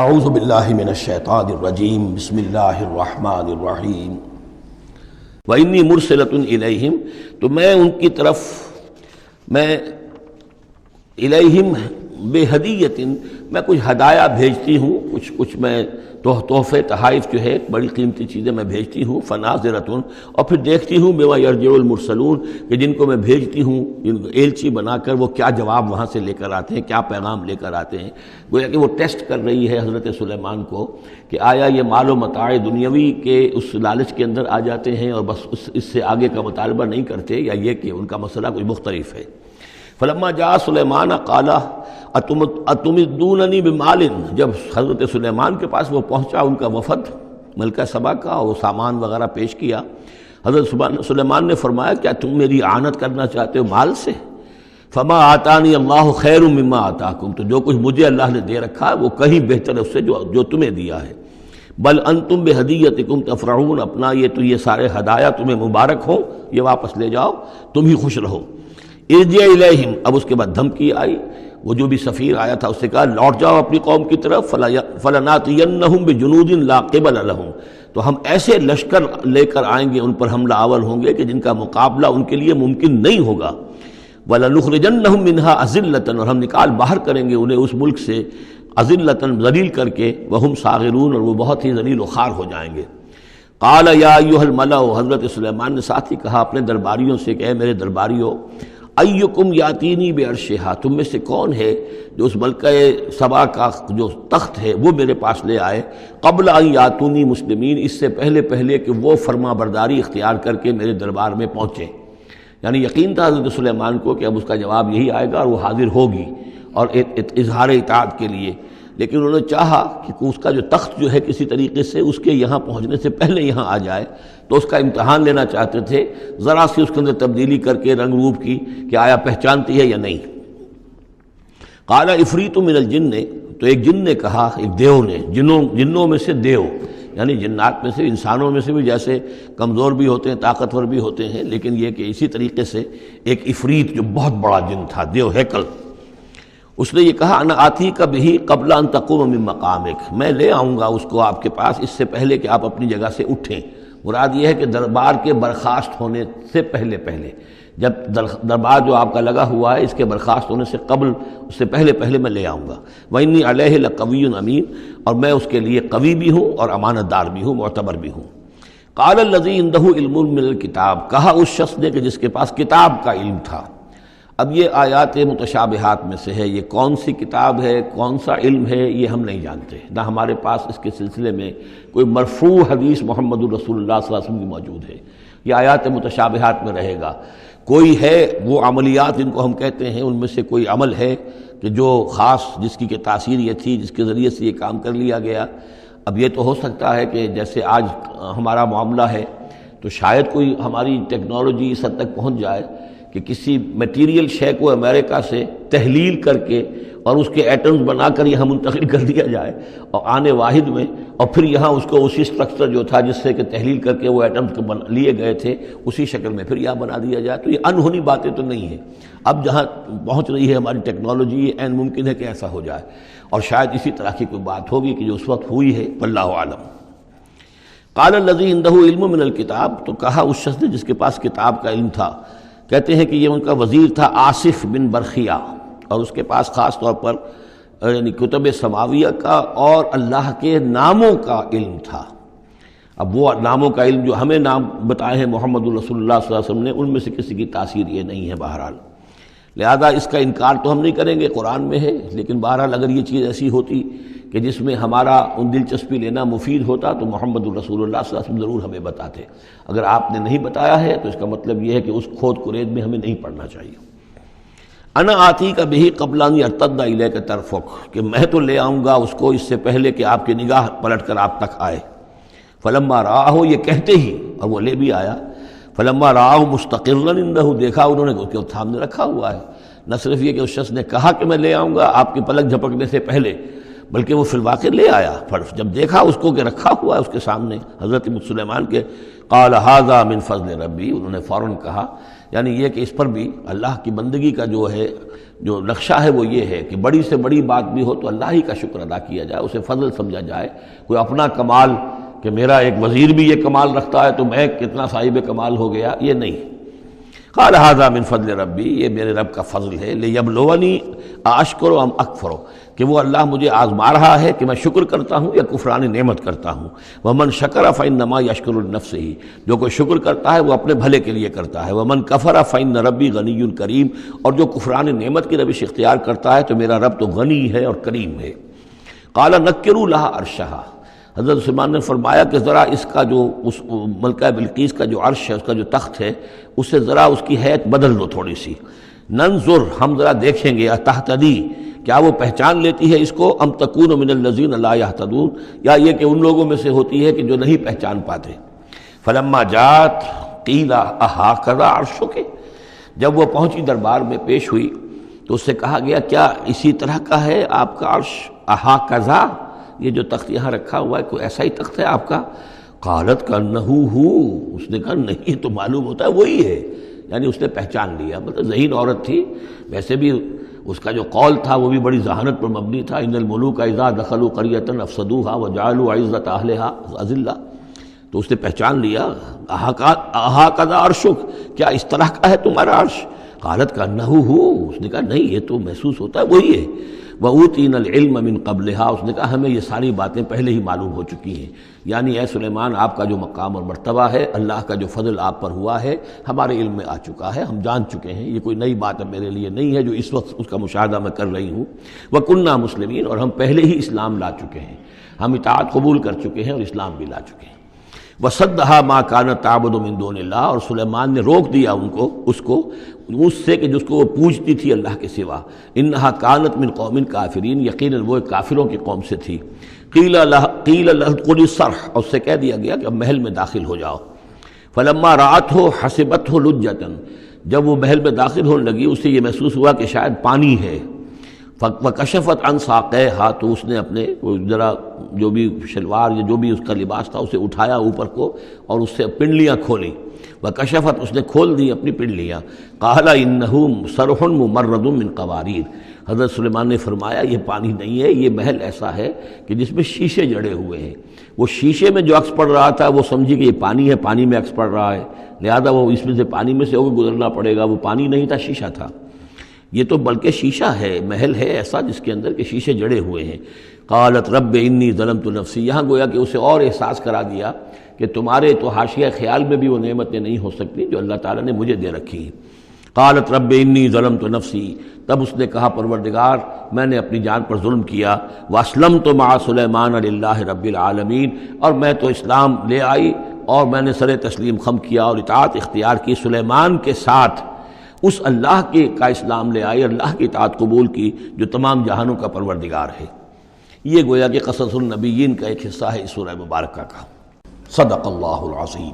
اعوذ باللہ من الشیطان الرجیم بسم اللہ الرحمن الرحیم وانی مرسلۃ الیہم، تو میں ان کی طرف الیہم بہدیۃ، میں کچھ ہدایہ بھیجتی ہوں، کچھ میں تحفے تحائف جو ہے بڑی قیمتی چیزیں میں بھیجتی ہوں، فناظرۃ، اور پھر دیکھتی ہوں بما یرجع المرسلون، کہ جن کو میں بھیجتی ہوں جن کو ایلچی بنا کر وہ کیا جواب وہاں سے لے کر آتے ہیں، کیا پیغام لے کر آتے ہیں۔ گویا کہ وہ ٹیسٹ کر رہی ہے حضرت سلیمان کو کہ آیا یہ مال و متاع دنیاوی کے اس لالچ کے اندر آ جاتے ہیں اور بس اس سے آگے کا مطالبہ نہیں کرتے، یا یہ کہ ان کا مسئلہ کوئی مختلف ہے۔ فلما جاء سلیمان قال اتمدوننی بمال، جب حضرت سلیمان کے پاس وہ پہنچا ان کا وفد ملکہ سبا کا، اور وہ سامان وغیرہ پیش کیا، حضرت سلیمان نے فرمایا کیا تم میری اعانت کرنا چاہتے ہو مال سے؟ فما آتانی اللہ خیر مما آتاکم، تو جو کچھ مجھے اللہ نے دے رکھا ہے وہ کہیں بہتر ہے اس سے جو تمہیں دیا ہے۔ بل انتم بہدیتکم تفرحون، اپنا یہ سارے ہدایہ تمہیں مبارک ہوں، یہ واپس لے جاؤ، تم ہی خوش رہو۔ ارجع الیہم، اب اس کے بعد دھمکی آئی، وہ جو بھی سفیر آیا تھا اس سے کہا لوٹ جاؤ اپنی قوم کی طرف، فلناتینہم بجنود لا قبل لہم، تو ہم ایسے لشکر لے کر آئیں گے، ان پر حملہ آور ہوں گے کہ جن کا مقابلہ ان کے لیے ممکن نہیں ہوگا۔ وَلَنُخْرِجَنَّهُم مِّنْهَا أَذِلَّةً، اور ہم نکال باہر کریں گے انہیں اس ملک سے أَذِلَّةً، ذلیل کر کے، وَهُمْ صَاغِرُونَ، اور وہ بہت ہی ذلیل و خوار ہو جائیں گے۔ قال یا ایھا الملأ، حضرت سلیمان نے ساتھ ہی کہا اپنے درباریوں سے کہ اے میرے درباریوں، ایکم یاتینی بعرشھا، تم میں سے کون ہے جو اس ملکہ سبا کا جو تخت ہے وہ میرے پاس لے آئے، قبل ان یاتونی مسلمین، اس سے پہلے کہ وہ فرما برداری اختیار کر کے میرے دربار میں پہنچے۔ یعنی یقین تھا حضرت سلیمان کو کہ اب اس کا جواب یہی آئے گا اور وہ حاضر ہوگی اور اظہار اطاعت کے لیے، لیکن انہوں نے چاہا کہ اس کا جو تخت جو ہے کسی طریقے سے اس کے یہاں پہنچنے سے پہلے یہاں آ جائے، تو اس کا امتحان لینا چاہتے تھے، ذرا سی اس کے اندر تبدیلی کر کے رنگ روپ کی کہ آیا پہچانتی ہے یا نہیں۔ قال عفریت من الجن، تو ایک جن نے کہا، ایک دیو نے، جنوں میں سے دیو، یعنی جنات میں سے، انسانوں میں سے بھی جیسے کمزور بھی ہوتے ہیں طاقتور بھی ہوتے ہیں، لیکن یہ کہ اسی طریقے سے ایک عفریت جو بہت بڑا جن تھا، دیو ہیکل، اس نے یہ کہا انا آتی کا بھی قبل ان تقوم من مقامک، میں لے آؤں گا اس کو آپ کے پاس اس سے پہلے کہ آپ اپنی جگہ سے اٹھیں۔ مراد یہ ہے کہ دربار کے برخاست ہونے سے پہلے جب دربار جو آپ کا لگا ہوا ہے اس کے برخاست ہونے سے قبل، اس سے پہلے میں لے آؤں گا۔ وانی علیہ لقوی امین، اور میں اس کے لیے قوی بھی ہوں اور امانت دار بھی ہوں، معتبر بھی ہوں۔ قال الذی عندہ علم من الکتاب، کہا اس شخص نے کہ جس کے پاس کتاب کا علم تھا۔ اب یہ آیات متشابہات میں سے ہے، یہ کون سی کتاب ہے، کون سا علم ہے، یہ ہم نہیں جانتے، نہ ہمارے پاس اس کے سلسلے میں کوئی مرفوع حدیث محمد الرسول اللہ صلی اللہ علیہ وسلم کی موجود ہے۔ یہ آیات متشابہات میں رہے گا۔ کوئی ہے وہ عملیات جن کو ہم کہتے ہیں، ان میں سے کوئی عمل ہے کہ جو خاص جس کی کہ تاثیر یہ تھی، جس کے ذریعے سے یہ کام کر لیا گیا۔ اب یہ تو ہو سکتا ہے کہ جیسے آج ہمارا معاملہ ہے تو شاید کوئی ہماری ٹیکنالوجی اس حد تک پہنچ جائے کہ کسی میٹیریل شے کو امریکہ سے تحلیل کر کے اور اس کے ایٹمز بنا کر یہاں منتقل کر دیا جائے، اور آنے واحد میں، اور پھر یہاں اس کو اسی سٹرکچر جو تھا جس سے کہ تحلیل کر کے وہ ایٹمز لیے گئے تھے اسی شکل میں پھر یہاں بنا دیا جائے، تو یہ انہونی باتیں تو نہیں ہیں۔ اب جہاں پہنچ رہی ہے ہماری ٹیکنالوجی، یہ عین ممکن ہے کہ ایسا ہو جائے، اور شاید اسی طرح کی کوئی بات ہوگی کہ جو اس وقت ہوئی ہے، واللہ اعلم۔ قال الذی عندہ علم من الکتاب، تو کہا اس شخص نے جس کے پاس کتاب کا علم تھا، کہتے ہیں کہ یہ ان کا وزیر تھا آصف بن برخیہ، اور اس کے پاس خاص طور پر یعنی کتب سماویہ کا اور اللہ کے ناموں کا علم تھا۔ اب وہ ناموں کا علم جو ہمیں نام بتائے ہیں محمد الرسول اللہ صلی اللہ علیہ وسلم نے، ان میں سے کسی کی تاثیر یہ نہیں ہے بہرحال، لہذا اس کا انکار تو ہم نہیں کریں گے، قرآن میں ہے، لیکن بہرحال اگر یہ چیز ایسی ہوتی کہ جس میں ہمارا ان دلچسپی لینا مفید ہوتا تو محمد الرسول اللہ صلی اللہ علیہ وسلم ضرور ہمیں بتاتے۔ اگر آپ نے نہیں بتایا ہے تو اس کا مطلب یہ ہے کہ اس کھود کرید میں ہمیں نہیں پڑھنا چاہیے۔ انا آتی کا بھی قبل ان یرتد الیک طرفک، کہ میں تو لے آؤں گا اس کو اس سے پہلے کہ آپ کی نگاہ پلٹ کر آپ تک آئے۔ فلما رآہ، یہ کہتے ہی، اور وہ لے بھی آیا، فلما رآہ مستقرا عندہ، دیکھا انہوں نے کہ وہ سامنے رکھا ہوا ہے۔ نہ صرف یہ کہ اس شخص نے کہا کہ میں لے آؤں گا آپ کی پلک جھپکنے سے پہلے، بلکہ وہ فی الواقع لے آیا۔ جب دیکھا اس کو کہ رکھا ہوا ہے اس کے سامنے حضرت سلیمان کے، قال ھذا من فضل ربی، انہوں نے فوراً کہا یعنی یہ کہ اس پر بھی اللہ کی بندگی کا جو نقشہ ہے وہ یہ ہے کہ بڑی سے بڑی بات بھی ہو تو اللہ ہی کا شکر ادا کیا جائے، اسے فضل سمجھا جائے۔ کوئی اپنا کمال کہ میرا ایک وزیر بھی یہ کمال رکھتا ہے تو میں کتنا صاحب کمال ہو گیا، یہ نہیں۔ قال ھذا من فضل ربی، یہ میرے رب کا فضل ہے، لیبلونی اشکر ام اکفر، کہ وہ اللہ مجھے آزما رہا ہے کہ میں شکر کرتا ہوں یا کفران نعمت کرتا ہوں۔ ومن شکر فانما یشکر لنفسہ، جو کوئی شکر کرتا ہے وہ اپنے بھلے کے لیے کرتا ہے۔ ومن کفر فان ربی غنی کریم، اور جو کفران نعمت کی روش اختیار کرتا ہے تو میرا رب تو غنی ہے اور کریم ہے۔ قال نکروا لها عرشھا، حضرت سلیمان نے فرمایا کہ ذرا اس کا جو اس ملکہ بلقیس کا جو عرش ہے، اس کا جو تخت ہے، اس سے ذرا اس کی حیت بدل دو تھوڑی سی، ننظر، ہم ذرا دیکھیں گے، تہتدی، کیا وہ پہچان لیتی ہے اس کو، ام تکون من الذین لا یہتدون، یا یہ کہ ان لوگوں میں سے ہوتی ہے کہ جو نہیں پہچان پاتے۔ فلما جات قیل اہٰکذا عرشک، جب وہ پہنچی دربار میں پیش ہوئی تو اس سے کہا گیا کیا اسی طرح کا ہے آپ کا عرش، اہٰکذا، یہ جو تخت یہاں رکھا ہوا ہے کوئی ایسا ہی تخت ہے آپ کا؟ قالت کانہ ہو، اس نے کہا نہیں، تو معلوم ہوتا ہے وہی ہے، یعنی اس نے پہچان لیا، مطلب ذہین عورت تھی۔ ویسے بھی اس کا جو قول تھا وہ بھی بڑی ذہانت پر مبنی تھا، ان الملوک اذا دخلوا قریۃ افسدوها وجعلوا عزت اہلها اذلہ، تو اس نے پہچان لیا۔ اہٰکذا عرشک، کیا اس طرح کا ہے تمہارا عرش؟ قالت کانہ ہو، اس نے کہا نہیں، یہ تو محسوس ہوتا ہے وہی ہے۔ وَأُوتِينَا الْعِلْمَ مِنْ قَبْلِهَا، اس نے کہا ہمیں یہ ساری باتیں پہلے ہی معلوم ہو چکی ہیں، یعنی اے سلیمان آپ کا جو مقام اور مرتبہ ہے، اللہ کا جو فضل آپ پر ہوا ہے ہمارے علم میں آ چکا ہے، ہم جان چکے ہیں، یہ کوئی نئی بات میرے لیے نہیں ہے جو اس وقت اس کا مشاہدہ میں کر رہی ہوں۔ وَكُنَّا مُسْلِمِينَ، اور ہم پہلے ہی اسلام لا چکے ہیں، ہم اطاعت قبول کر چکے ہیں اور اسلام بھی لا چکے ہیں۔ وَصَدَّهَا مَا كَانَتْ تَعْبُدُ مِن دُونِ اللَّهِ، اور سلیمان نے روک دیا اس کو اس سے کہ جس کو وہ پوجتی تھی اللہ کے سوا۔ اِنَّهَا كَانَتْ مِن قَوْمٍ كَافِرِينَ، یقیناً وہ ایک کافروں کی قوم سے تھی۔ قِيلَ لَهَا ادْخُلِي الصَّرْحَ، اور اس سے کہہ دیا گیا کہ اب محل میں داخل ہو جاؤ۔ فَلَمَّا رَأَتْهُ حَسِبَتْهُ لُجَّةً، جب وہ محل میں داخل ہونے لگی اسے یہ محسوس ہوا کہ شاید پانی ہے۔ وَكَشَفَتْ عَنْ سَاقَيْهَا، تو اس نے اپنے ذرا جو بھی شلوار یا جو بھی اس کا لباس تھا اسے اٹھایا اوپر کو اور اس سے پنڈلیاں کھولی۔ وَكَشَفَتْ، اس نے کھول دی اپنی پنڈلیاں۔ قَالَ إِنَّهُ صَرْحٌ مُمَرَّدٌ مِّن قَوَارِيرَ، حضرت سلیمان نے فرمایا یہ پانی نہیں ہے، یہ محل ایسا ہے کہ جس میں شیشے جڑے ہوئے ہیں۔ وہ شیشے میں جو عکس پڑ رہا تھا وہ سمجھی کہ یہ پانی ہے، پانی میں عکس پڑ رہا ہے، لہذا وہ اس میں سے پانی میں سے ہو کے گزرنا پڑے گا، وہ پانی نہیں تھا، شیشہ تھا۔ یہ تو بلکہ شیشہ ہے، محل ہے ایسا جس کے اندر کہ شیشے جڑے ہوئے ہیں۔ قالت رب انی ظلمت نفسی، یہاں گویا کہ اسے اور احساس کرا دیا کہ تمہارے تو حاشیہ خیال میں بھی وہ نعمتیں نہیں ہو سکتی جو اللہ تعالیٰ نے مجھے دے رکھی ہیں۔ قالت رب انی ظلمت نفسی، تب اس نے کہا پروردگار میں نے اپنی جان پر ظلم کیا۔ واسلمت مع سلیمان للہ رب العالمین، اور میں تو اسلام لے آئی اور میں نے سر تسلیم خم کیا اور اطاعت اختیار کی سلیمان کے ساتھ، اس اللہ کا اسلام لے آئی، اللہ کی اطاعت قبول کی جو تمام جہانوں کا پروردگار ہے۔ یہ گویا کہ قصص النبیین کا ایک حصہ ہے اس سورہ مبارکہ کا۔ صدق اللہ العظیم۔